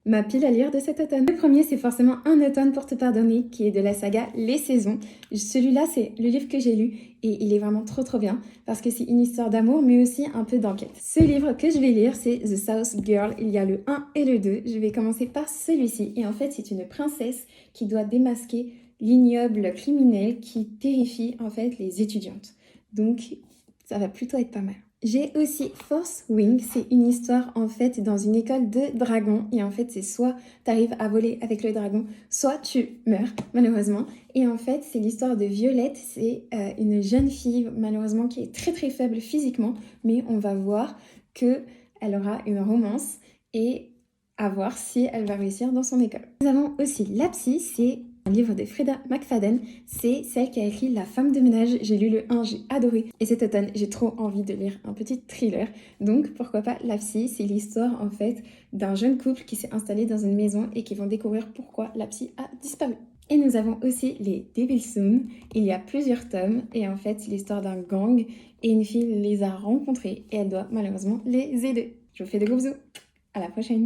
Ma pile à lire de cet automne. Le premier, c'est forcément Un automne pour te pardonner, qui est de la saga Les Saisons. Celui-là, c'est le livre que j'ai lu et il est vraiment trop bien parce que c'est une histoire d'amour mais aussi un peu d'enquête. Ce livre que je vais lire, c'est The South Girl. Il y a le 1 et le 2. Je vais commencer par celui-ci et en fait, c'est une princesse qui doit démasquer l'ignoble criminel qui terrifie en fait les étudiantes. Donc, ça va plutôt être pas mal. J'ai aussi Force Wing, c'est une histoire en fait dans une école de dragons et en fait c'est soit tu arrives à voler avec le dragon, soit tu meurs malheureusement. Et en fait c'est l'histoire de Violette, c'est une jeune fille malheureusement qui est très faible physiquement, mais on va voir que elle aura une romance et à voir si elle va réussir dans son école. Nous avons aussi La Psy, c'est un livre de Freda McFadden, c'est celle qui a écrit La femme de ménage. J'ai lu le 1, j'ai adoré. Et cet automne, j'ai trop envie de lire un petit thriller. Donc pourquoi pas La Psy, c'est l'histoire en fait d'un jeune couple qui s'est installé dans une maison et qui vont découvrir pourquoi la psy a disparu. Et nous avons aussi les Devil Soon. Il y a plusieurs tomes et en fait c'est l'histoire d'un gang et une fille les a rencontrés et elle doit malheureusement les aider. Je vous fais de gros bisous. À la prochaine.